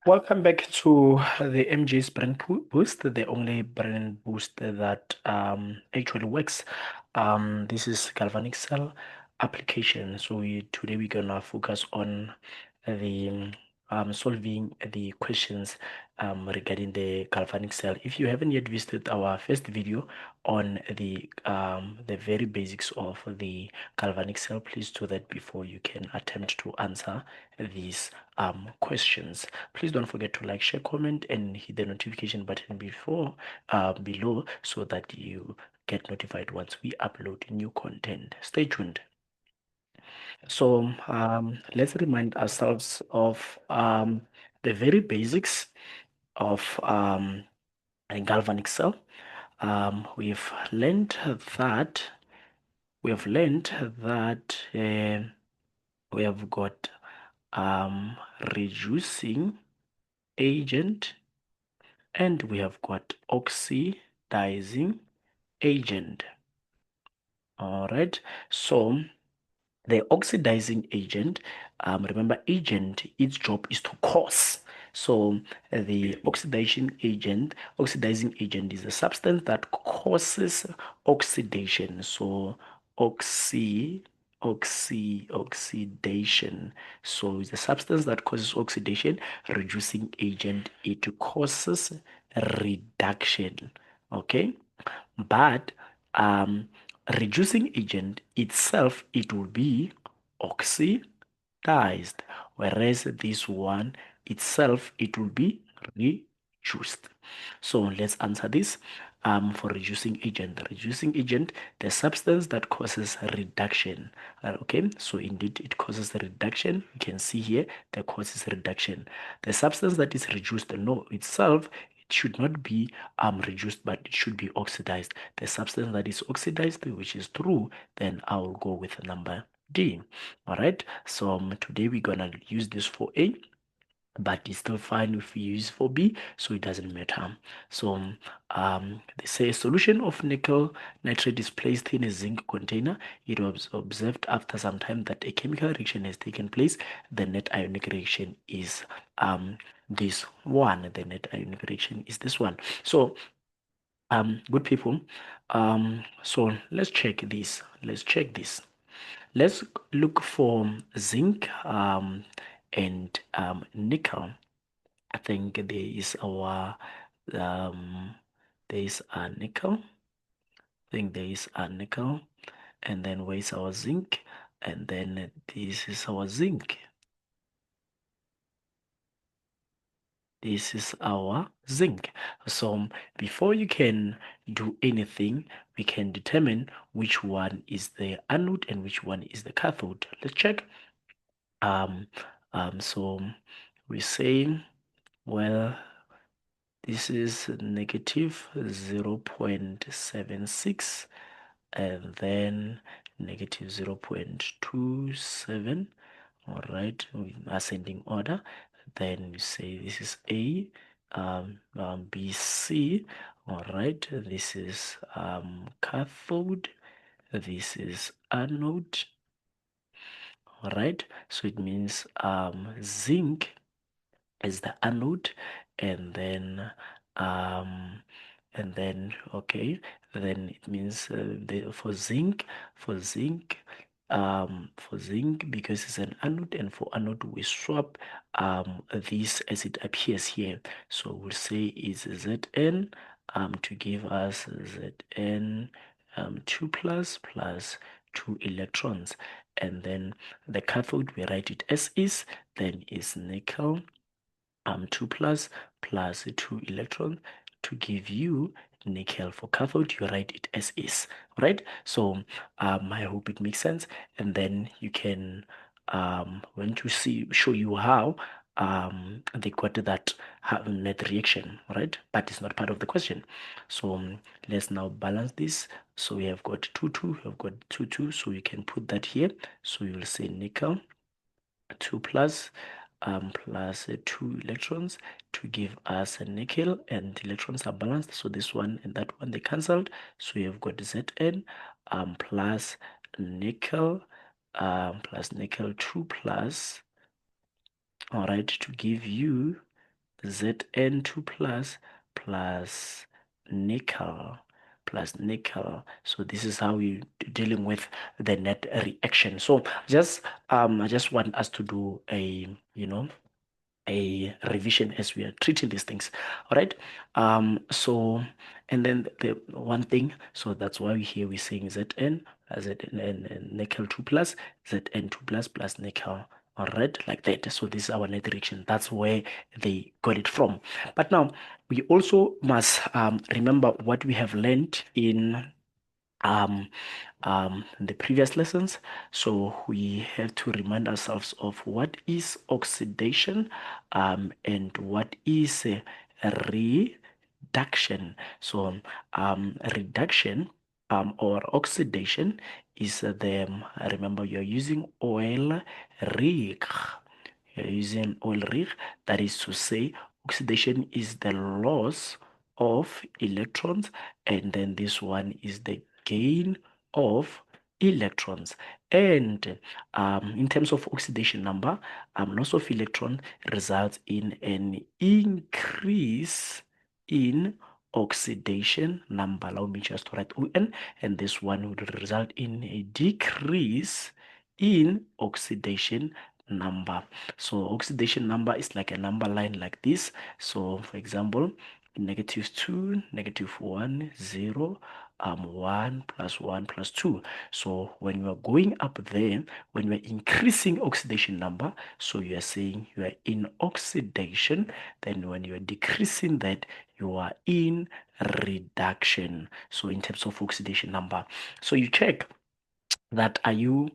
Welcome back to the MJ's Brand Boost, the only brand boost that actually works. This is Galvanic Cell application. So today we're gonna focus on the solving the questions regarding the galvanic cell. If you haven't yet visited our first video on the very basics of the galvanic cell, please do that before you can attempt to answer these questions. Please don't forget to like, share, comment, and hit the notification button below so that you get notified once we upload new content. Stay tuned. So let's remind ourselves of the very basics of a galvanic cell. We've learned that we have got reducing agent and we have got oxidizing agent. All right, so the oxidizing agent, remember agent, its job is to cause. So the oxidizing agent is a substance that causes oxidation. So oxidation. So it's a substance that causes oxidation. Reducing agent, it causes reduction. Okay, but reducing agent itself, it will be oxidized, whereas this one itself, it will be reduced. So let's answer this. For reducing agent, the substance that causes reduction. Okay, so indeed it causes the reduction. You can see here the causes reduction. The substance that is reduced, no, itself, it should not be reduced, but it should be oxidized. The substance that is oxidized, which is true, then I will go with number D. All right, so today we're gonna use this for A, but it's still fine if we use for B, so it doesn't matter. So they say a solution of nickel nitrate is placed in a zinc container. It was observed after some time that a chemical reaction has taken place. The net ionic reaction is this one. The net ionic reaction is this one. So good people, so let's check this. Let's look for zinc and nickel. I think um there is a nickel. I think there is a nickel, and then where's our zinc? And then this is our zinc. This is our zinc. So before you can do anything, we can determine which one is the anode and which one is the cathode. Let's check. So we say, well, this is negative 0.76 and then negative 0.27. All right, in ascending order. Then you say this is A, B, C. All right, this is cathode. This is anode. All right, so it means zinc is the anode, and then um, okay, then it means for zinc, because it's an anode, and for anode we swap this as it appears here. So we'll say is Zn to give us Zn 2 plus 2 electrons, and then the cathode we write it as is, then is nickel 2 plus 2 electrons to give you nickel. For cathode you write it as is, right? So I hope it makes sense, and then you can want to show you how they got that net reaction, right? But it's not part of the question. So let's now balance this. So we have got 2 we have got 2 so you can put that here. So you will say nickel 2 plus 2 electrons to give us a nickel, and the electrons are balanced, so this one and that one they cancelled, so you have got Zn plus nickel 2 plus, all right, to give you Zn2 plus nickel plus nickel. So this is how we're dealing with the net reaction. So I just want us to do a revision as we are treating these things. All right. So and then the one thing, so that's why here we're saying Zn and nickel 2 plus Zn2 plus nickel. All right, like that. So this is our net reaction. That's where they got it from. But now we also must remember what we have learned in um, the previous lessons. So we have to remind ourselves of what is oxidation and what is reduction. So reduction or oxidation is remember you're using oil rig. You're using oil rig. That is to say, oxidation is the loss of electrons, and then this one is the gain of electrons. And in terms of oxidation number, loss of electron results in an increase in oxidation number. Allow me just to write ON, and this one would result in a decrease in oxidation number. So oxidation number is like a number line like this. So for example, -2, -1, 0, 1 plus 1 plus 2. So when you are going up there, when you are increasing oxidation number, so you are saying you are in oxidation. Then when you are decreasing that, you are in reduction. So in terms of oxidation number, so you check that are you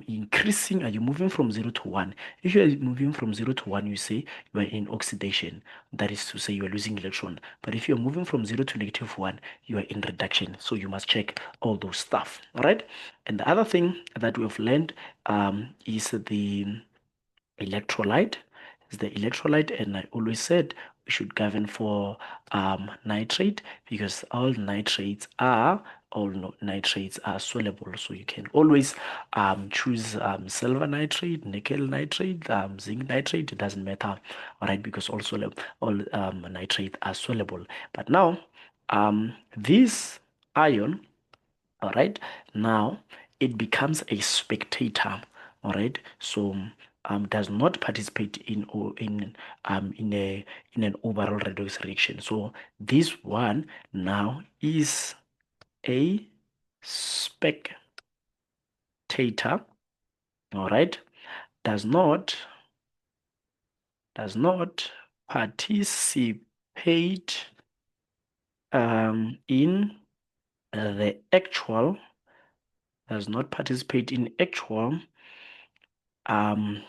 increasing, are you moving from 0 to 1? If you are moving from 0 to 1, you say you are in oxidation. That is to say you are losing electron. But if you're moving from 0 to -1, you are in reduction. So you must check all those stuff. All right. And the other thing that we've learned is the electrolyte. Is the electrolyte, and I always said we should govern for nitrate, because all nitrates are soluble. So you can always choose silver nitrate, nickel nitrate, zinc nitrate. It doesn't matter, all right, because all nitrates are soluble. But now this ion, all right, now it becomes a spectator. All right, so does not participate in an overall redox reaction. So this one now is a spectator. All right, does not participate in the actual does not participate in actual um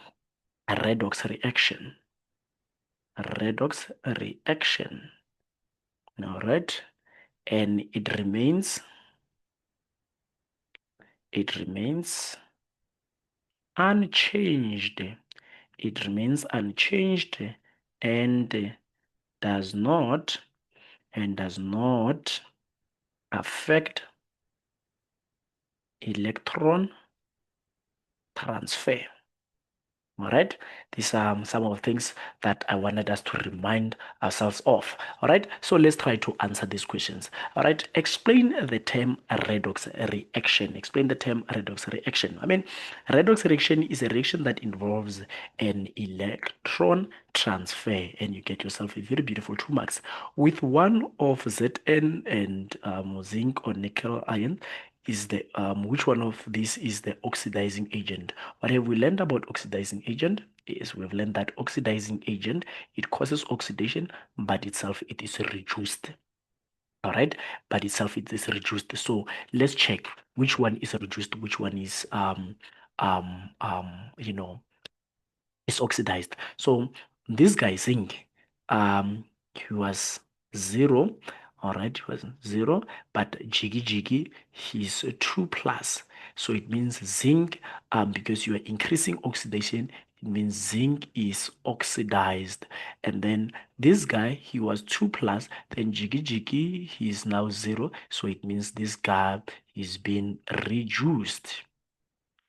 redox reaction. All right, and it remains unchanged. It remains unchanged and does not affect electron transfer. All right, these are some of the things that I wanted us to remind ourselves of. All right, so let's try to answer these questions. All right, explain the term redox reaction. Explain the term redox reaction. I mean, redox reaction is a reaction that involves an electron transfer, and you get yourself a very beautiful 2 marks. With one of Zn and zinc or nickel ion, is the which one of these is the oxidizing agent? What have we learned about oxidizing agent? Is we've learned that oxidizing agent, it causes oxidation, but itself it is reduced. All right, but itself it is reduced. So let's check which one is reduced, which one is um um you know is oxidized. So this guy zinc, he was 0. All right, he was 0, but jiggy he's 2 plus. So it means zinc, because you are increasing oxidation, it means zinc is oxidized. And then this guy, he was 2 plus, then jiggy he is now 0. So it means this guy is being reduced.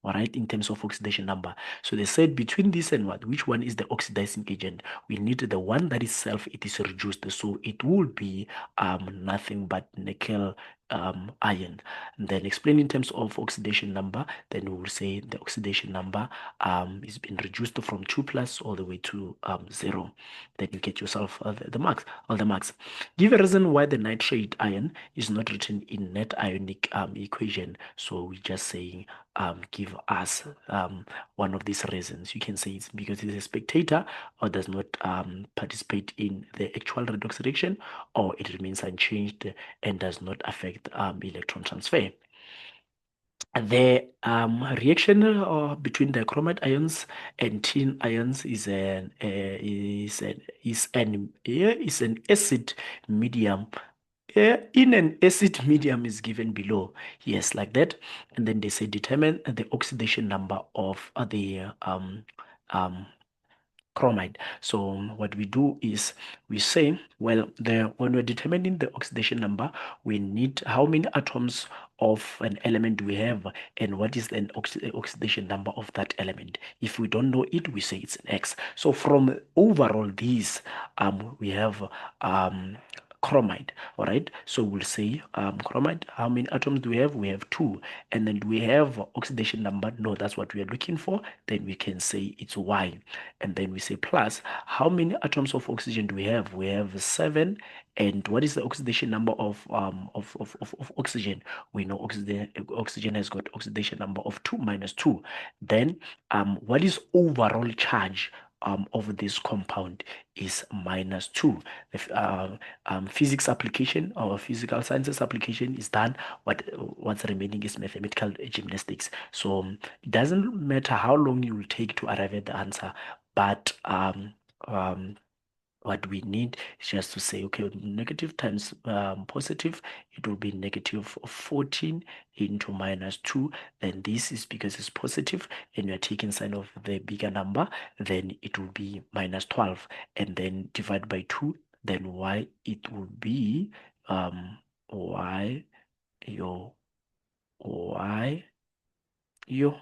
all right, in terms of oxidation number. So they said between this and what, which one is the oxidizing agent? We need the one that itself, it is reduced. So it will be nothing but nickel iron. And then explain in terms of oxidation number, then we will say the oxidation number is been reduced from 2 plus all the way to 0. Then you get yourself the marks, all the marks. Give a reason why the nitrate ion is not written in net ionic equation. So we're just saying give us one of these reasons. You can say it's because it's a spectator or does not participate in the actual redox reaction, or it remains unchanged and does not affect electron transfer. The reaction between the chromate ions and tin ions is an acid medium. In an acid medium is given below. Yes, like that. And then they say determine the oxidation number of the chromide. So what we do is we say, well, when we're determining the oxidation number, we need how many atoms of an element do we have and what is the oxidation number of that element. If we don't know it, we say it's an X. So from overall these, we have chromide. All right, so we'll say chromide, how many atoms do we have? We have 2. And then do we have oxidation number? No, that's what we are looking for. Then we can say it's Y. And then we say plus, how many atoms of oxygen do we have? We have 7. And what is the oxidation number of oxygen? We know oxygen has got oxidation number of 2 minus 2. Then what is overall charge of this compound is minus 2. If physics application or physical sciences application is done, what's remaining is mathematical gymnastics. So it doesn't matter how long you will take to arrive at the answer, but what we need is just to say, okay, negative times positive, it will be negative 14 into minus 2. Then this is because it's positive and you're taking sign of the bigger number, then it will be minus 12. And then divide by 2, then y, it will be y, your y, your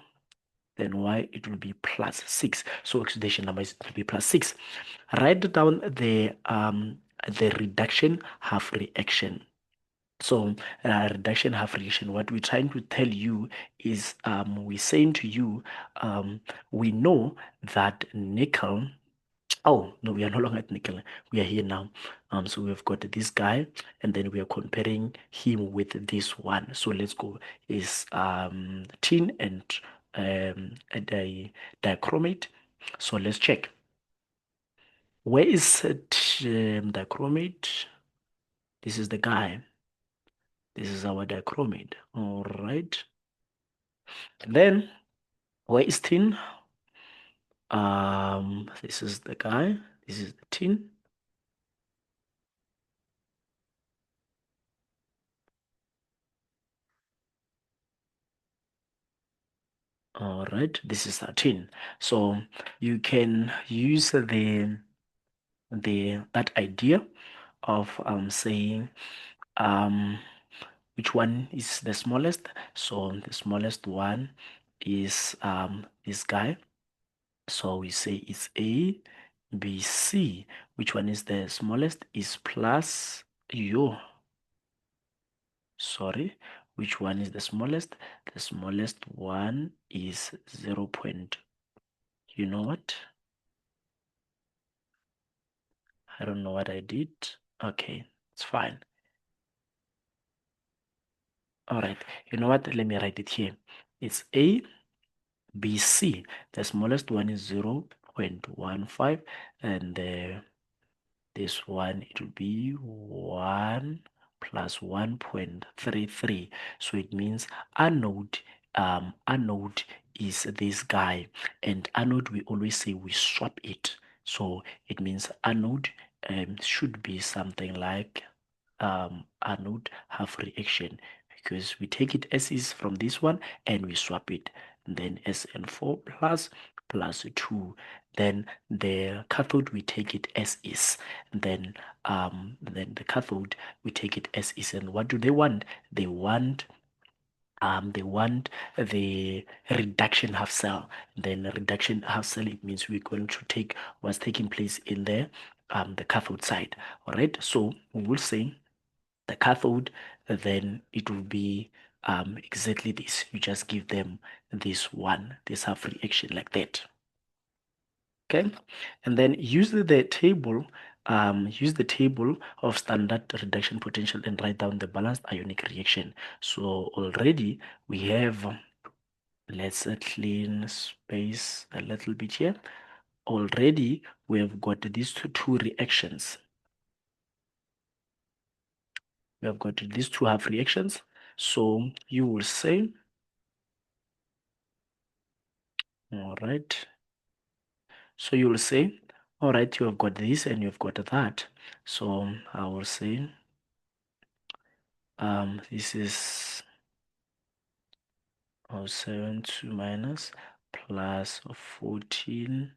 then y, it will be plus 6. So oxidation number is will be plus 6. Write down the reduction half reaction. So reduction half reaction, what we're trying to tell you is we're saying to you, we know that nickel. Oh, no, we are no longer at nickel. We are here now. So we've got this guy, and then we are comparing him with this one. So let's go. Is tin and a dichromate. So let's check. Where is dichromate? This is the guy. This is our dichromate. All right. And then where is tin? This is the guy. This is the tin. All right, this is 13. So you can use that idea of saying which one is the smallest. So the smallest one is this guy. So we say it's A, B, C. Which one is the smallest? Is plus U. Sorry, which one is the smallest? The smallest one is 0. You know what? I don't know what I did. Okay, it's fine. All right. You know what? Let me write it here. It's A, B, C. The smallest one is 0.15, and this one, it will be 1 plus 1.33. So it means anode is this guy, and anode, we always say we swap it. So it means anode should be something like anode half reaction, because we take it as is from this one and we swap it. And then SN4 plus 2. Then the cathode, we take it as is. Then the cathode, we take it as is. And what do they want? They want they want the reduction half cell. Then reduction half cell, it means we're going to take what's taking place in the cathode side. All right, so we will say the cathode, then it will be exactly this. You just give them this half reaction like that. Okay, and then use the table of standard reduction potential and write down the balanced ionic reaction. So already we have, let's clean space a little bit here. Already we have got these two reactions. We have got these two half reactions. So you will say, all right. So you will say, all right, you have got this and you've got that. So I will say, this is 0.72 minus plus 14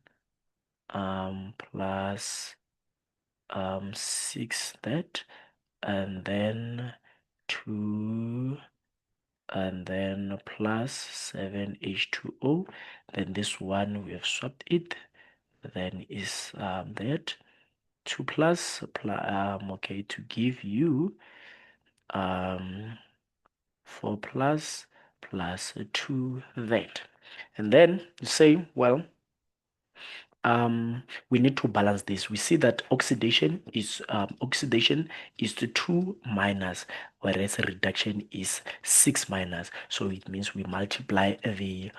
plus 6 that, and then 2, and then plus 7H2O. Then this one we have swapped it, then is that 2 plus okay, to give you 4 plus 2 that. And then you say, well, we need to balance this. We see that oxidation is to 2 minus, whereas reduction is 6 minus. So it means we multiply we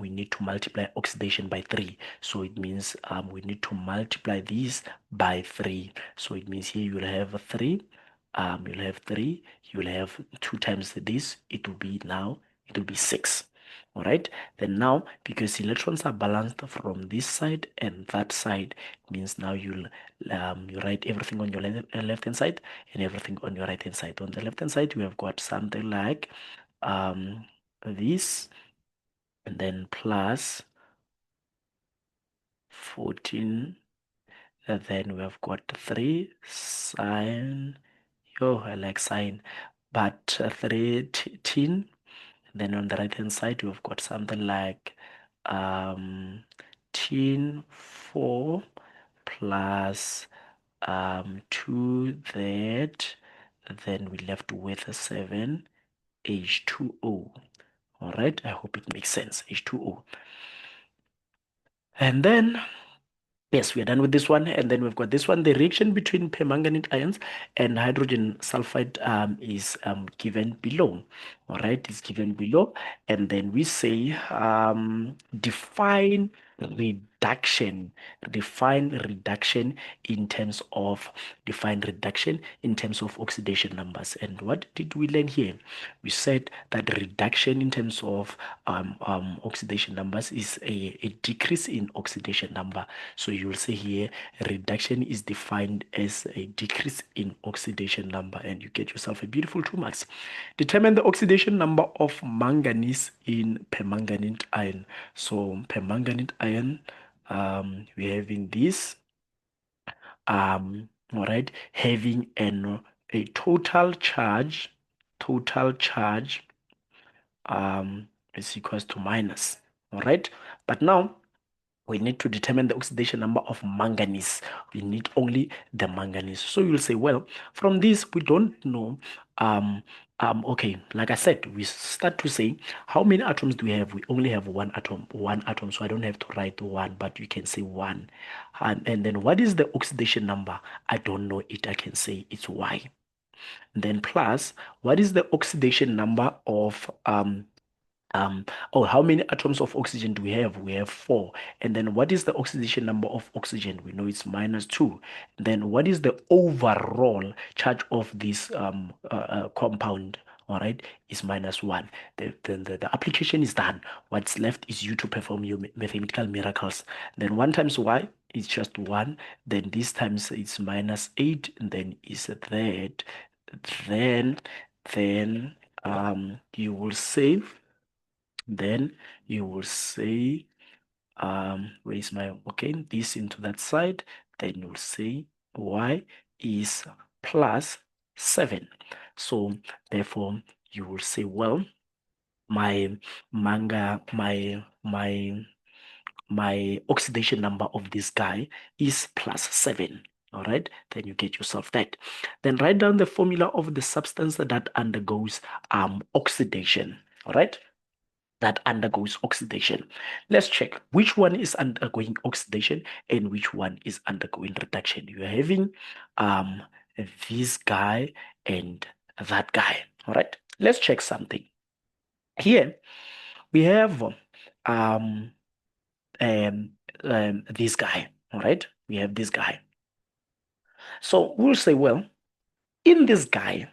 need to multiply oxidation by 3. So it means we need to multiply this by 3. So it means here you'll have 3, you'll have 2 times this, it will be 6. All right, then now because electrons are balanced from this side and that side, means now you write everything on your left hand side and everything on your right hand side. On the left hand side we have got something like this, and then plus 14, and then we have got 3 sine, I like sine, but 13. Then on the right hand side, we've got something like tin 4 plus 2 that, then we left with a 7 H2O. All right, I hope it makes sense. H2O. And then yes, we are done with this one. And then we've got this one. The reaction between permanganate ions and hydrogen sulfide is given below. All right, is given below. And then we say reduction. Define reduction in terms of oxidation numbers. And what did we learn here? We said that reduction in terms of oxidation numbers is a decrease in oxidation number. So you will say here reduction is defined as a decrease in oxidation number, and you get yourself a beautiful 2 marks. Determine the oxidation number of manganese in permanganate ion. So permanganate ion, we're having this, all right, having a total charge is equals to minus. All right, but now we need to determine the oxidation number of manganese. We need only the manganese. So you'll say, well, from this we don't know. Okay, like I said, we start to say how many atoms do we have? We only have one atom, so I don't have to write 1, but you can say 1. And then what is the oxidation number? I don't know it. I can say it's Y. Then plus, what is the oxidation number of how many atoms of oxygen do we have? We have 4. And then what is the oxidation number of oxygen? We know it's -2. Then what is the overall charge of this compound? All right, is -1. The application is done. What's left is you to perform your mathematical miracles. Then 1 times y is just 1. Then this times it's -8. And then is that. Then you will say. Then you will say, where is my, okay, this into that side. Then you'll say y is plus 7. So therefore you will say, well, my manga my oxidation number of this guy is +7. All right, then you get yourself that. Then write down the formula of the substance that undergoes oxidation. All right, that undergoes oxidation. Let's check which one is undergoing oxidation and which one is undergoing reduction. You're having um this guy and that guy. All right, let's check something. Here we have um this guy. All right, we have this guy. So we'll say, well, in this guy,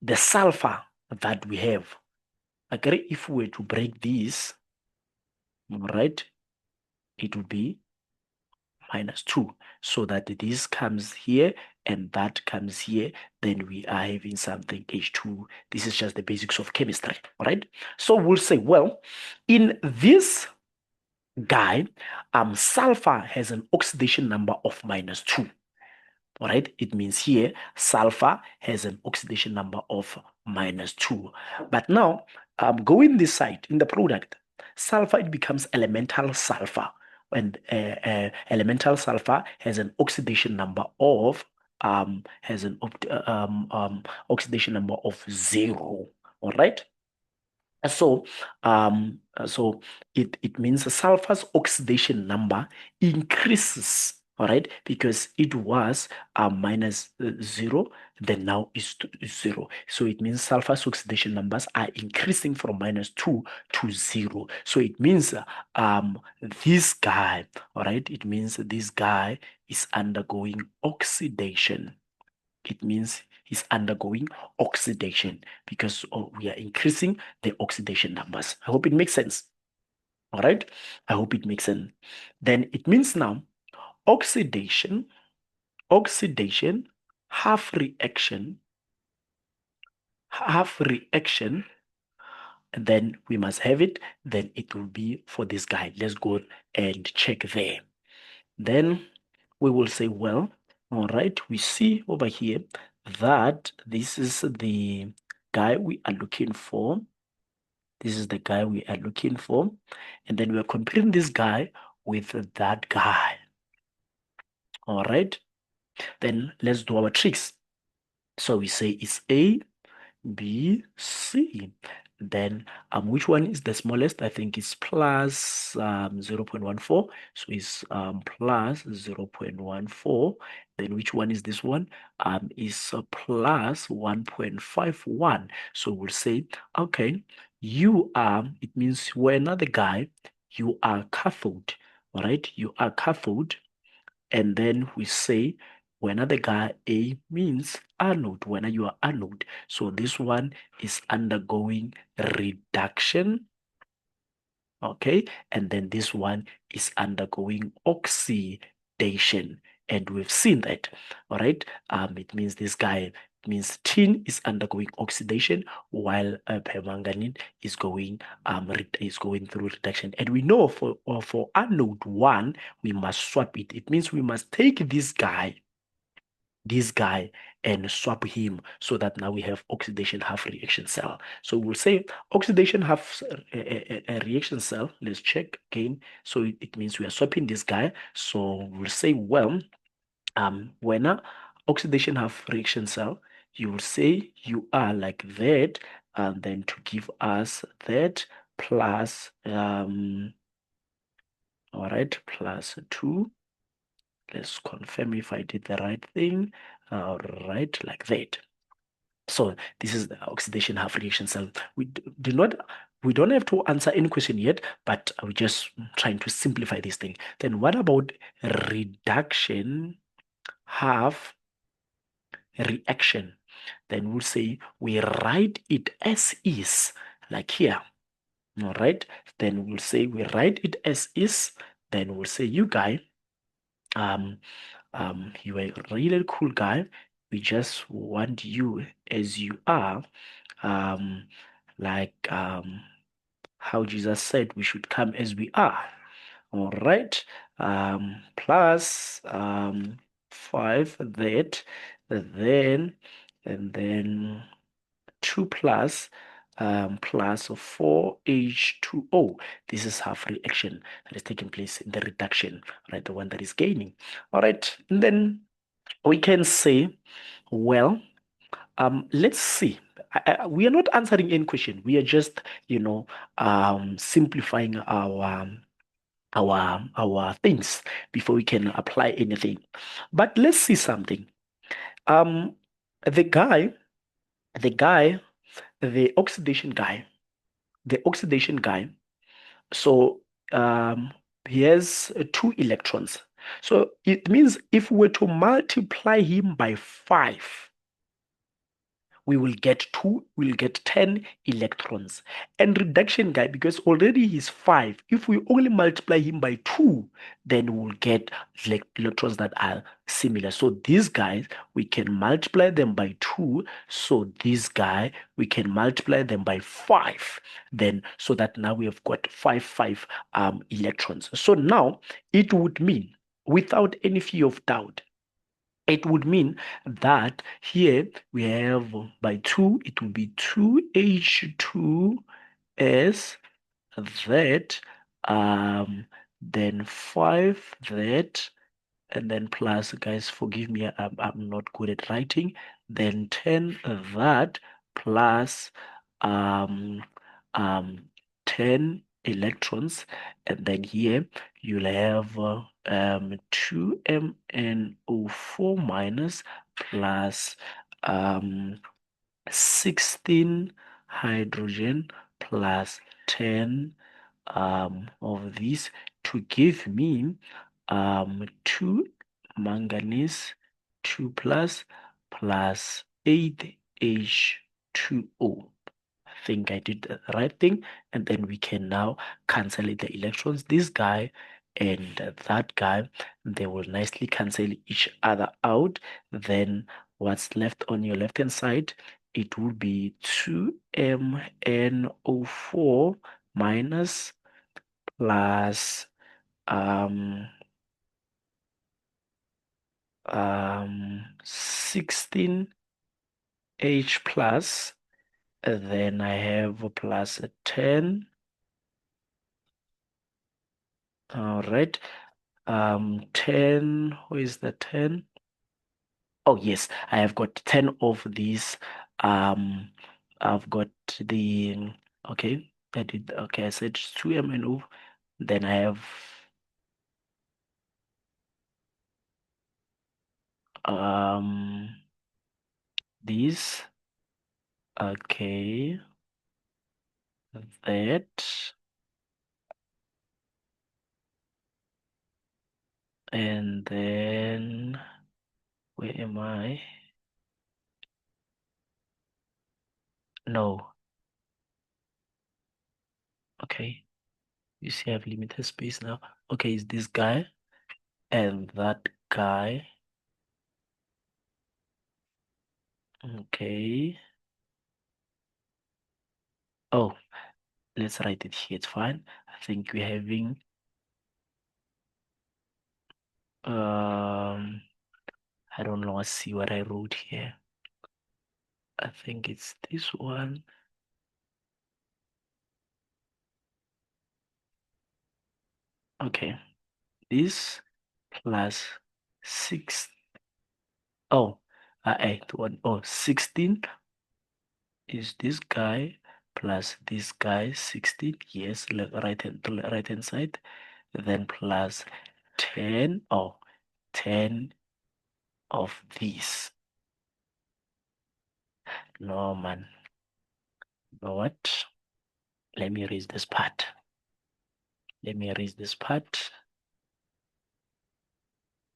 the sulfur that we have, okay, if we were to break this, all right, it would be -2, so that this comes here and that comes here, then we are having something H2. This is just the basics of chemistry, all right? So we'll say, well, in this guy, sulfur has an oxidation number of -2. All right, it means here sulfur has an oxidation number of -2. But now, going this side in the product, sulfur, it becomes elemental sulfur. And elemental sulfur has an oxidation number of oxidation number of 0. All right. So, it means the sulfur's oxidation number increases, all right, because it was -0, then now is 0. So it means sulfur's oxidation numbers are increasing from -2 to 0. So it means this guy, all right, it means this guy is undergoing oxidation. It means he's undergoing oxidation because we are increasing the oxidation numbers. I hope it makes sense. All right. I hope it makes sense. Then it means now oxidation, half reaction, and then we must have it. Then it will be for this guy. Let's go and check there. Then we will say, well, all right, we see over here that this is the guy we are looking for. This is the guy we are looking for. And then we're comparing this guy with that guy. All right. Then let's do our tricks. So we say it's A, B, C. Then which one is the smallest? I think it's plus 0.14. So it's plus 0.14. Then which one is this one? Is plus 1.51. So we'll say, okay, you are, it means we're another guy, you are cathode. All right, you are cathode. And then we say when the guy A means anode, when you are anode. So this one is undergoing reduction, okay? And then this one is undergoing oxidation. And we've seen that, all right? It means this guy means tin is undergoing oxidation while permanganate is going through reduction. And we know for anode 1 we must swap it. It means we must take this guy and swap him so that now we have oxidation half reaction cell. So we'll say oxidation half a reaction cell. Let's check again. So it means we are swapping this guy. So we'll say, well, when oxidation half reaction cell, you will say you are like that, and then to give us that plus all right, plus 2. Let's confirm if I did the right thing. All right, like that. So this is the oxidation half reaction cell. We don't have to answer any question yet, but we're just trying to simplify this thing. Then what about reduction half reaction? Then we'll say we write it as is, like here. All right. Then we'll say we write it as is. Then we'll say you guy, you are a really cool guy. We just want you as you are. Like how Jesus said we should come as we are. All right. Plus 5 that, then and then 2 plus plus 4H2O. This is half reaction that is taking place in the reduction, right? The one that is gaining. All right, and then we can say, well, let's see. We are not answering any question. We are just, simplifying our things before we can apply anything. But let's see something. Um, the guy, the guy, the oxidation guy, the oxidation guy. So he has two electrons. So it means if we were to multiply him by 5, we will get 2, we'll get 10 electrons. And reduction guy, because already he's 5, if we only multiply him by 2, then we'll get electrons that are similar. So these guys, we can multiply them by 2. So this guy, we can multiply them by 5. Then, so that now we have got 5 electrons. So now it would mean, without any fear of doubt, it would mean that here we have by 2, it will be 2H2S that, then 5 that, and then plus, guys, forgive me, I'm not good at writing, then 10 that plus um, um, 10 electrons, and then here you'll have 2MnO4 minus plus um, 16 hydrogen plus 10 of these to give me 2 manganese 2 plus 8H2O. I think I did the right thing, and then we can now cancel the electrons. This guy and that guy, they will nicely cancel each other out. Then what's left on your left hand side, it will be 2MnO4 minus plus um 16H plus, then I have plus a 10. All right. 10, where is the 10? Oh, yes, I have got 10 of these. I've got the, okay, I said 2MnO. Then I have these, okay, that, and then where am I? No. Okay. You see, I have limited space now. Okay, it's this guy and that guy. Okay. Oh, let's write it here. It's fine. I think we're having I don't know. Let's see what I wrote here. I think it's this one. Okay. This plus 6. Oh, 8, 1. Oh, 16 is this guy plus this guy 16. Yes, right hand side. Then plus 10. Oh, 10 of these. No, man. You know what? Let me erase this part. Let me erase this part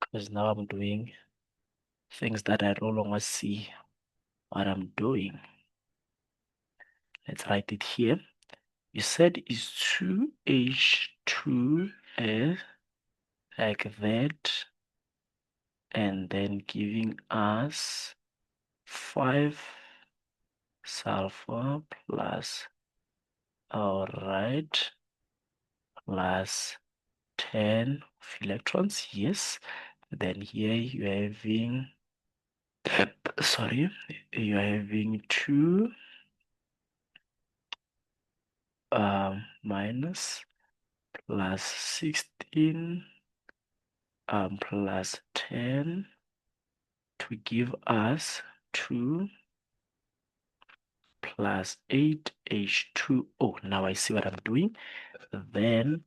because now I'm doing things that I no longer see what I'm doing. Let's write it here. You said it's 2H2S like that, and then giving us 5 sulfur plus, all right, plus 10 of electrons. Yes. Then here you're having, sorry, you're having 2 minus plus 16 plus 10 to give us 2 plus 8H2O. Now I see what I'm doing. Then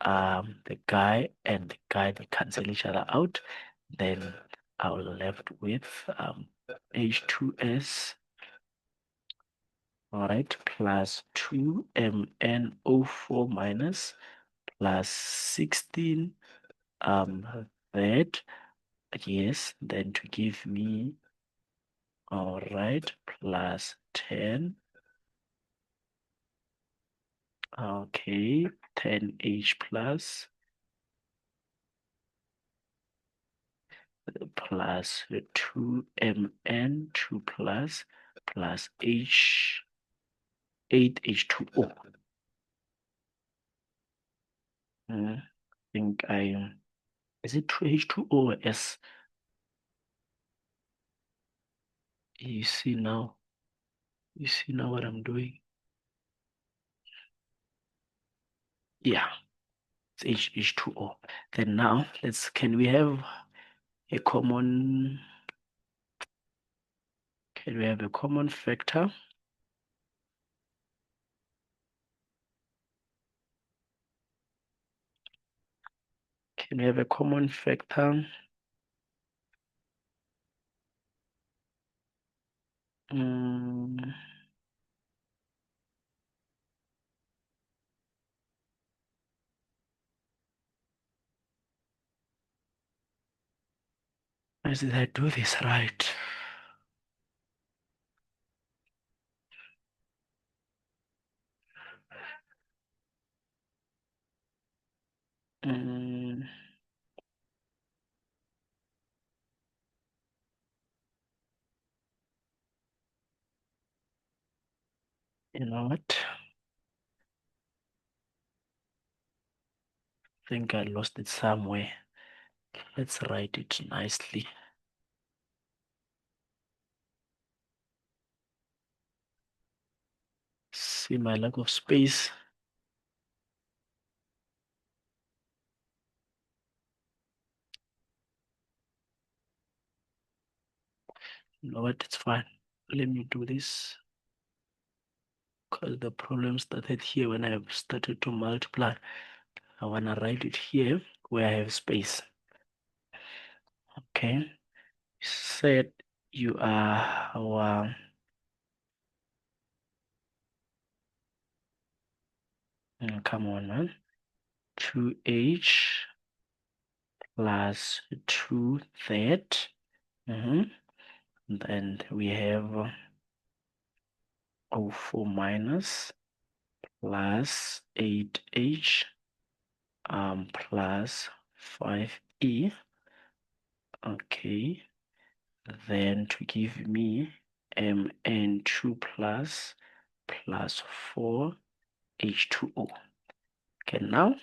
the guy and the guy, they cancel each other out. Then I'll left with H2S, all right, plus 2MnO4 minus plus 16 that, yes, then to give me, all right, plus 10, okay, 10H plus 2Mn 2 plus H 8H2O. I think is it 2H2O or S? You see now what I'm doing? Yeah, it's H2O. Then now can we have a common factor? Can we have a common factor? Did I do this right? You know what? I think I lost it somewhere. Let's write it nicely. See my lack of space. You know what? It's fine. Let me do this. Because the problem started here when I started to multiply. I want to write it here where I have space. Okay. Said you are our come on, man. 2H plus 2Z. Then we have O4 minus plus 8H plus 5E. Okay. Then to give me Mn2 plus 4H2O. Okay, now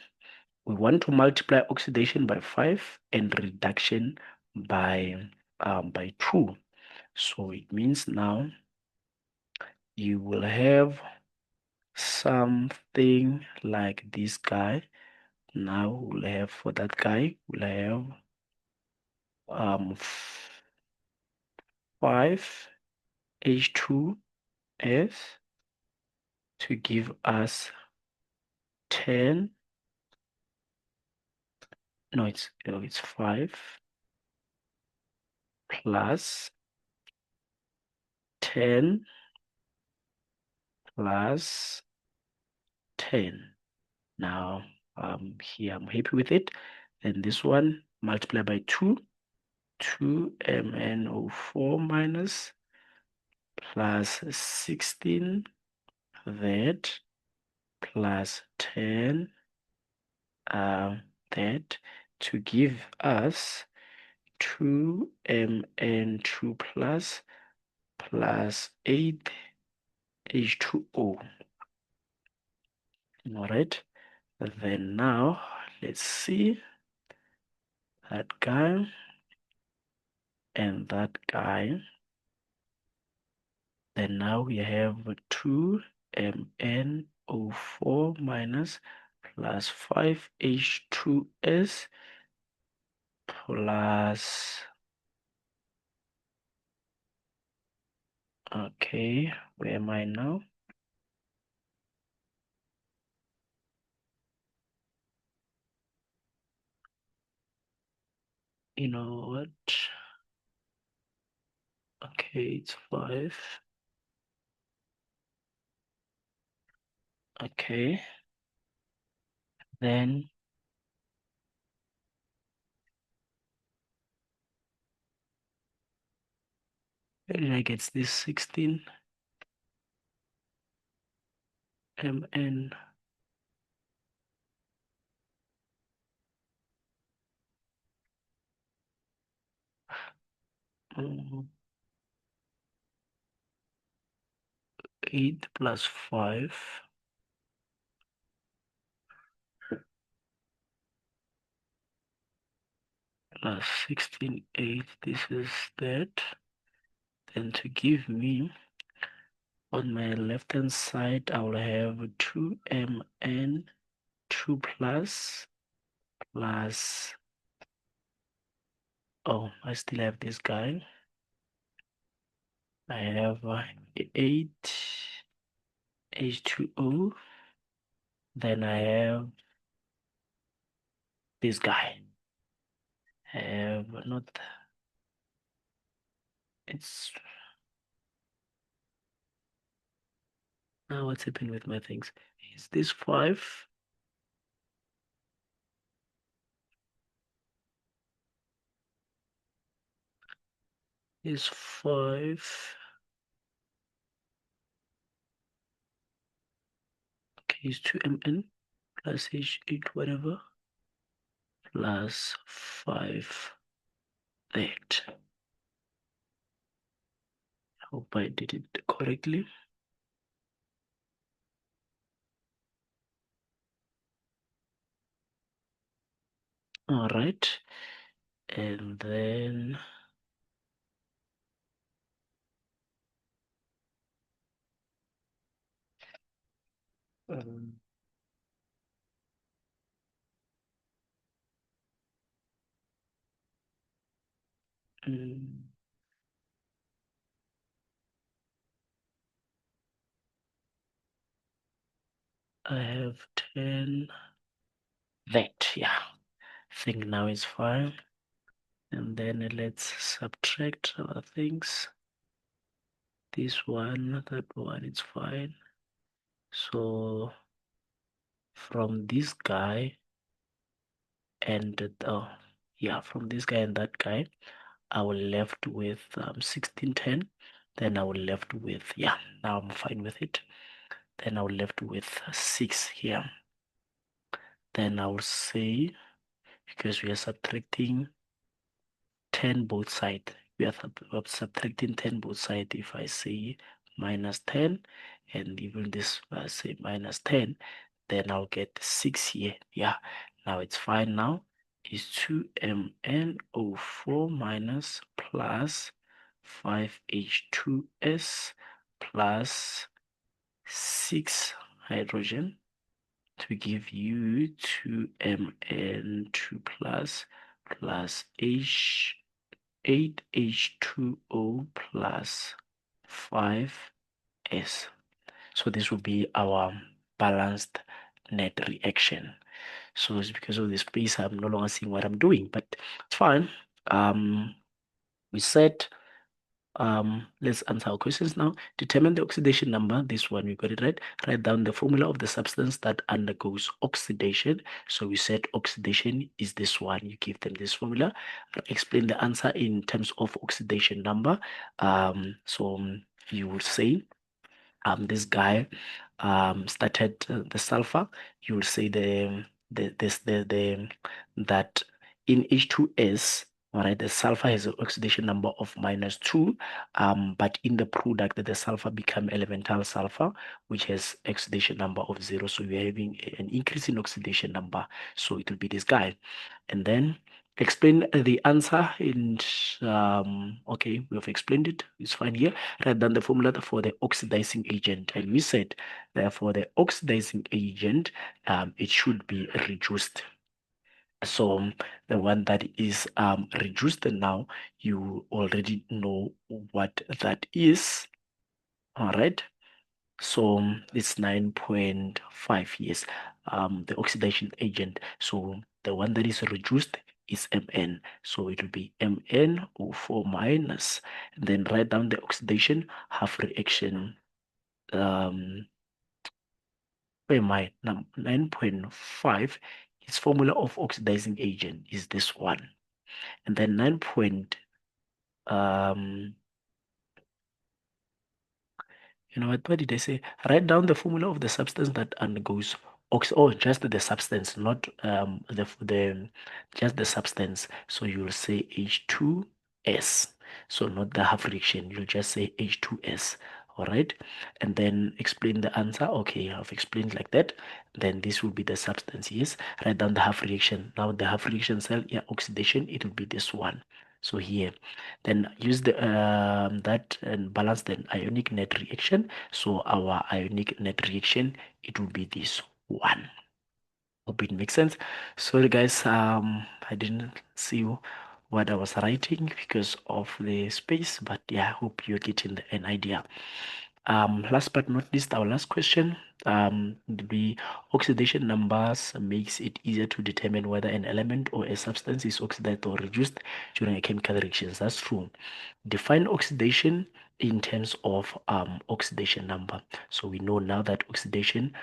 we want to multiply oxidation by 5 and reduction by 2. So it means now you will have something like this guy. Now we'll have for that guy, we'll have 5H2S to give us 10. No, it's 5 plus 10 plus 10. Now, here I'm happy with it. Then this one multiply by 2, 2MnO4 minus plus 16 that plus 10 that to give us 2Mn2 plus 8H2O. All right. Then now let's see that guy and that guy. Then now we have 2Mn2 O4 minus plus 5H2S plus, okay, where am I now? You know what? Okay, it's 5. Okay, then where did I get this 16 mn? 8 plus 5 plus 16, 8. This is that. Then to give me on my left hand side, I will have 2mn 2 plus, oh, I still have this guy. I have 8 H2O. Then I have this guy. I have not, it's, now what's happening with my things? Is this 5? Is 5. Okay, is 2mn plus H8 whatever plus 5 that. Hope I did it correctly. All right, and then um, mm, I have 10 that, yeah, I think now it's fine. And then let's subtract other things. This one, that one, it's fine. So from this guy and yeah, from this guy and that guy, I will left with 1610. Then I will left with, yeah, now I'm fine with it. Then I will left with 6 here. Then I will say, because we are subtracting 10 both sides, we are subtracting 10 both sides. If I say minus 10 and even this I say minus 10, then I'll get 6 here. Yeah, now it's fine. Now is 2MnO4 minus plus 5H2S plus 6 hydrogen to give you 2Mn2 plus 8H2O plus 5S. So this will be our balanced net reaction. So it's because of the space I'm no longer seeing what I'm doing, but it's fine. We said let's answer our questions now. Determine the oxidation number. This one we got it right. Write down the formula of the substance that undergoes oxidation. So we said oxidation is this one. You give them this formula. Explain the answer in terms of oxidation number. So you would say this guy started the sulfur. You will say that in H2S, all right, the sulfur has an oxidation number of -2, but in the product, the sulfur become elemental sulfur, which has oxidation number of 0. So we are having an increase in oxidation number. So it will be this guy. And then Explain the answer in okay, we have explained it, it's fine here. Write down the formula for the oxidizing agent, and we said that for the oxidizing agent it should be reduced. So the one that is reduced now, you already know what that is. All right, so it's 9.5 years, the oxidation agent. So the one that is reduced is Mn. So it will be MnO4 minus, and then write down the oxidation half reaction. Where am I? 9.5, its formula of oxidizing agent is this one. And then 9. Um, You know what did I say? Write down the formula of the substance that undergoes just the substance, not the just the substance. So you'll say H2S. So not the half reaction. You'll just say H2S. All right. And then explain the answer. Okay, I've explained like that. Then this will be the substance. Yes. Write down the half reaction. Now the half reaction cell, yeah, oxidation, it will be this one. So here, then use the that and balance the ionic net reaction. So our ionic net reaction, it will be this one. Hope it makes sense. Sorry guys, I didn't see what I was writing because of the space, but yeah, I hope you're getting an idea. Last but not least, our last question. The oxidation numbers makes it easier to determine whether an element or a substance is oxidized or reduced during a chemical reaction. That's true. Define oxidation in terms of oxidation number. So we know now that oxidation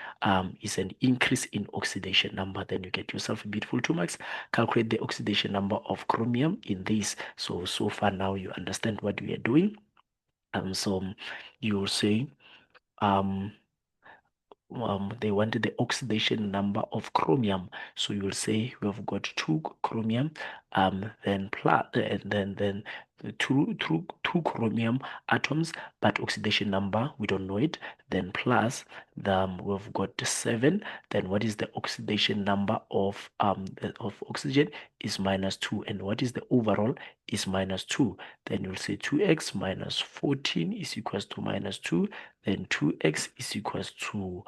is an increase in oxidation number. Then you get yourself a beautiful 2 marks. Calculate the oxidation number of chromium in this. So far now you understand what we are doing. So you will say um, they wanted the oxidation number of chromium. So you will say we have got 2 chromium, then plus, then the two chromium atoms, but oxidation number we don't know it. Then plus we've got 7. Then what is the oxidation number of oxygen is -2, and what is the overall is -2. Then you'll say 2x minus 14 is equals to -2. Then 2x is equals to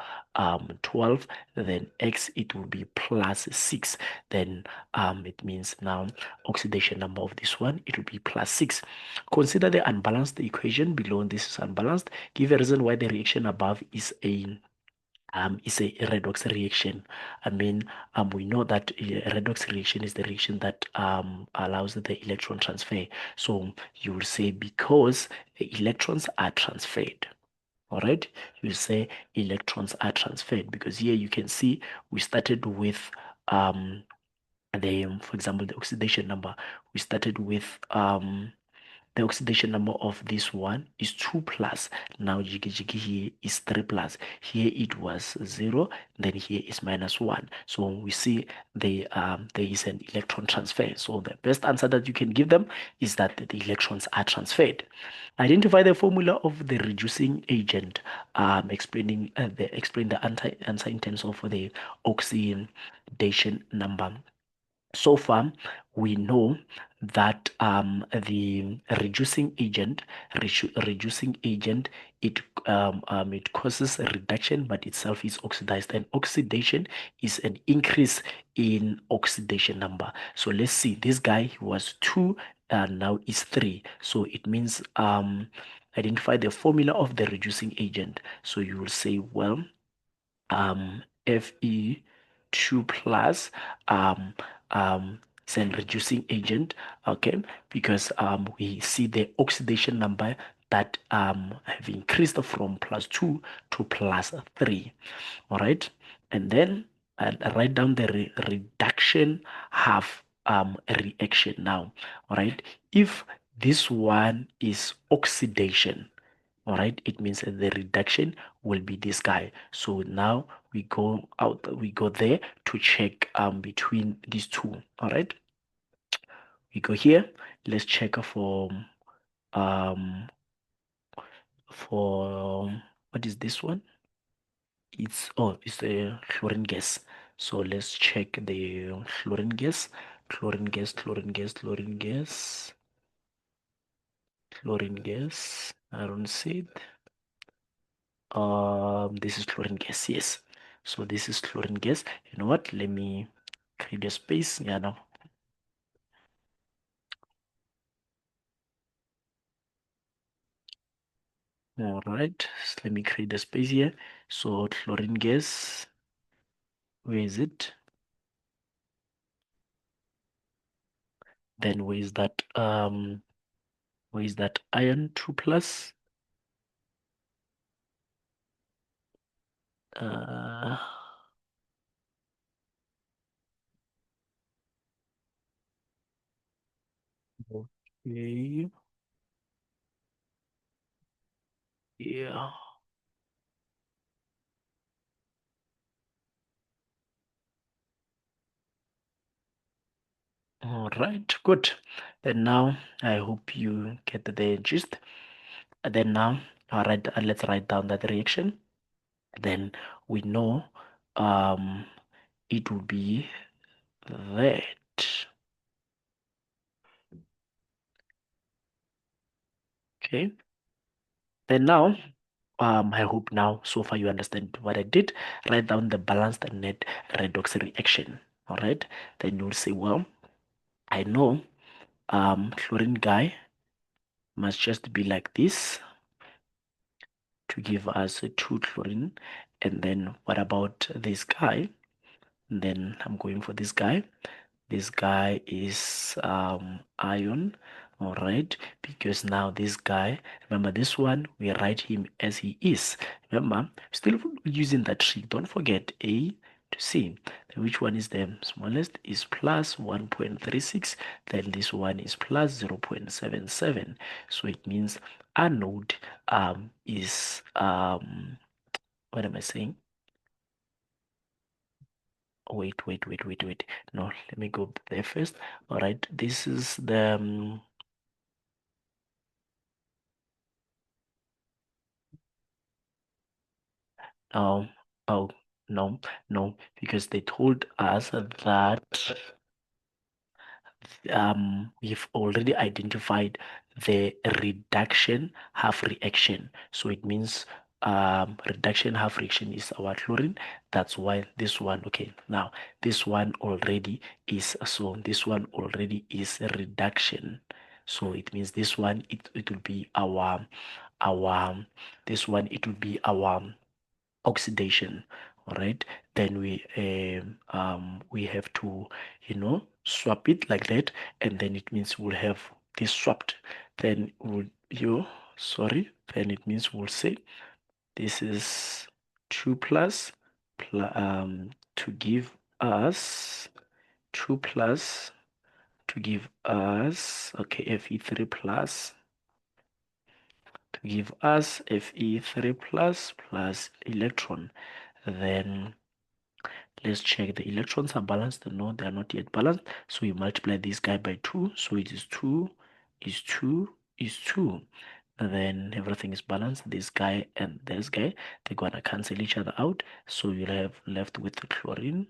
12. Then x, it will be plus 6. Then it means now oxidation number of this one, it will be plus 6. Consider the unbalanced equation below. This is unbalanced. Give a reason why the reaction above is a redox reaction. I mean, we know that a redox reaction is the reaction that allows the electron transfer. So you will say because the electrons are transferred. All right, you say electrons are transferred because here you can see we started with for example, the oxidation number. We started with the oxidation number of this one is 2 plus. Now jiggy jiggy here is 3 plus. Here it was 0, then here is -1. So we see there is an electron transfer. So the best answer that you can give them is that the electrons are transferred. Identify the formula of the reducing agent. Explain the answer in terms of the oxidation number. So far, we know that the reducing agent, it causes a reduction, but itself is oxidized, and oxidation is an increase in oxidation number. So let's see, this guy was 2, now is 3. So it means identify the formula of the reducing agent. So you will say, well, Fe2 plus is a reducing agent, okay, because we see the oxidation number that have increased from +2 to +3. All right, and then write down the reduction half reaction now. All right, if this one is oxidation, all right, it means that the reduction will be this guy. So now we go there to check between these two. All right, we go here, let's check um for what is this one? It's a chlorine gas. So let's check the chlorine gas. chlorine gas, chlorine gas, chlorine gas, chlorine gas. I don't see it. This is chlorine gas, yes. So this is chlorine gas. You know what? Let me create a space. Yeah, now. All right. So let me create a space here. So chlorine gas, where is it? Then where is that iron 2 plus? Uh okay. Yeah. All right, good. Then now I hope you get the gist. And then now, let's write down that reaction. Then we know um it will be that. Okay. Then now, I hope now so far you understand what I did. Write down the balanced and net redox reaction. All right. Then you'll say, well, I know chlorine guy must just be like this to give us a 2 chlorine. And then what about this guy? And then I'm going for this guy. This guy is ion, all right, because now this guy, remember this one, we write him as he is. Remember, still using that trick. Don't forget A to C. Then which one is the smallest? Is plus 1.36. Then this one is plus 0.77. So it means anode is what am I saying? Wait. No, let me go there first. All right, this is the oh oh no no because they told us that we've already identified the reduction half reaction. So it means reduction half reaction is our chlorine. That's why this one, okay, now this one already is, so this one already is a reduction. So it means this one, it will be our, this one, it will be our oxidation. All right, then we have to swap it like that, and then it means we'll have this swapped. Then we'll you sorry then it means we'll say this is 2 plus to give us 2 plus to give us, okay, Fe3 plus to give us Fe3 plus electron. Then let's check. The electrons are balanced. No, they are not yet balanced. So we multiply this guy by 2. So it is 2, is 2, is 2. And then everything is balanced. This guy and this guy, they're going to cancel each other out. So you'll have left with the chlorine.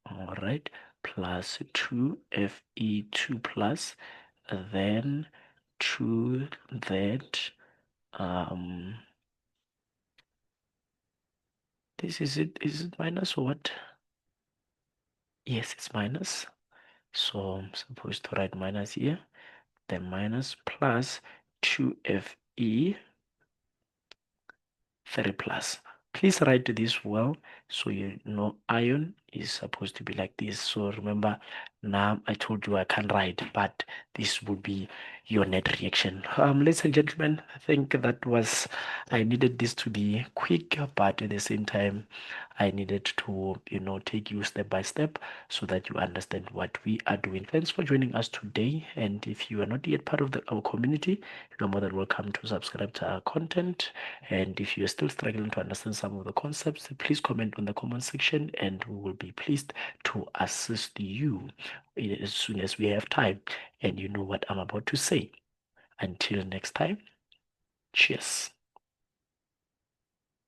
All right. Plus 2 Fe2 plus. Then 2 that. Um, this is it. Is it minus or what? Yes, it's minus. So I'm supposed to write minus here, then minus plus 2Fe 3 plus. Please write this well so you know ion is supposed to be like this. So remember, now I told you I can't write, but this would be your net reaction. Ladies and gentlemen, I think that was, I needed this to be quick, but at the same time, I needed to, take you step by step so that you understand what we are doing. Thanks for joining us today. And if you are not yet part of our community, you are more than welcome to subscribe to our content. And if you're still struggling to understand some of the concepts, please comment on the comment section and we will be pleased to assist you as soon as we have time and you know what I'm about to say. Until next time, cheers.